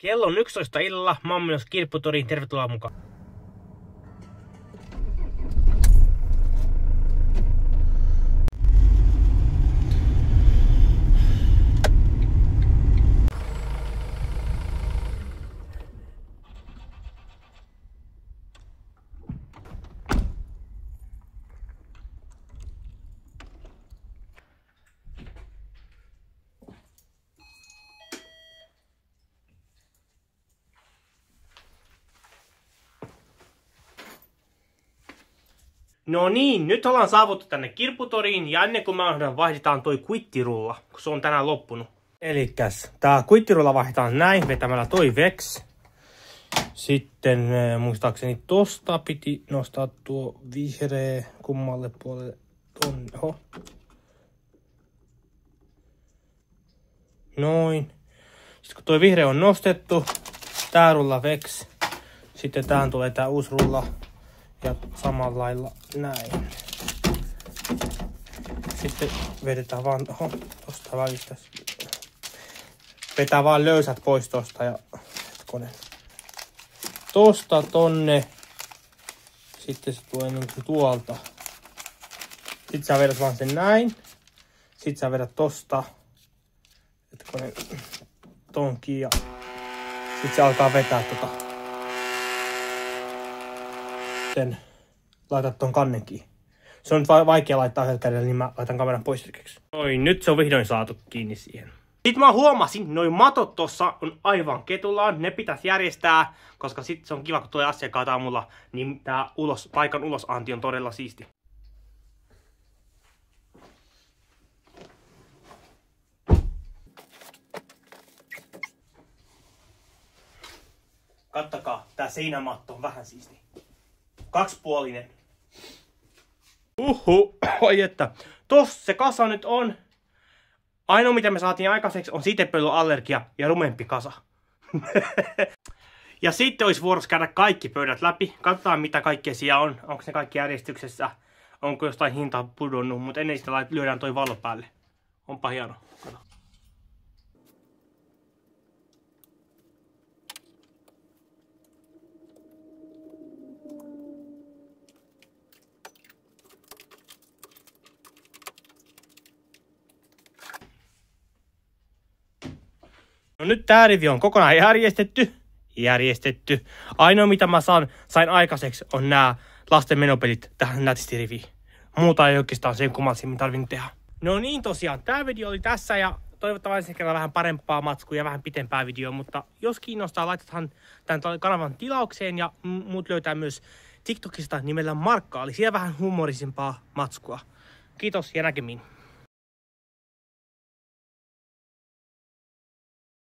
Kello on 11 illalla. Mä oon menossa Kirpputoriin. Tervetuloa mukaan. No niin, nyt ollaan saavuttu tänne Kirpputoriin ja ennen kuin me vaihdetaan toi kuittirulla, kun se on tänään loppunut. Elikkäs, tää kuittirulla vaihdetaan näin vetämällä toi Vex. Sitten muistaakseni tosta piti nostaa tuo vihreä kummalle puolelle tonne. Oho. Noin. Sitten kun toi vihreä on nostettu, tää rulla Vex. Sitten tähän tulee tää uusi rulla. Ja samalla lailla näin. Sitten vedetään vaan tosta välistä. Vetää vaan löysät pois tosta ja tosta tonne. Sitten se tulee niinku tuolta. Sitten sä vedät vaan sen näin. Sitten sä vedät tosta. Tonkin ja sitten se alkaa vetää tota. Sitten laitat ton kannenkin. Se on nyt vaikea laittaa yhdellä kädellä, niin mä laitan kameran pois hetkeksi. Oi, nyt se on vihdoin saatu kiinni siihen. Sitten mä huomasin, noi matot tossa on aivan ketullaan. Ne pitäisi järjestää, koska sit se on kiva, kun tulee asiakkaat aamulla, niin tää paikan ulosanti on todella siisti. Kattokaa, tää seinämatto on vähän siisti. Kaksipuolinen. Oi että. Tossa se kasa nyt on. Ainoa mitä me saatiin aikaiseksi on sitepölyallergia ja rumempi kasa. Ja sitten olisi vuorossa käydä kaikki pöydät läpi. Katsotaan mitä kaikkea siellä on. Onko ne kaikki järjestyksessä. Onko jostain hintaa pudonnut. Mutta ennen sitä lyödään toi valo päälle. Onpa hieno. Kato. No nyt tää rivi on kokonaan järjestetty. Ainoa mitä mä sain aikaiseksi on nämä lasten menopelit tähän nätisti riviin. Muuta ei oikeastaan sen kummallisemmin tarvinnut tehdä. No niin tosiaan, tää video oli tässä ja toivottavasti kerran vähän parempaa matskua ja vähän pitempää videoa. Mutta jos kiinnostaa, laitathan tämän kanavan tilaukseen ja muut löytää myös TikTokista nimellä Markka. Eli siellä vähän humorisempaa matskua. Kiitos ja näkemiin.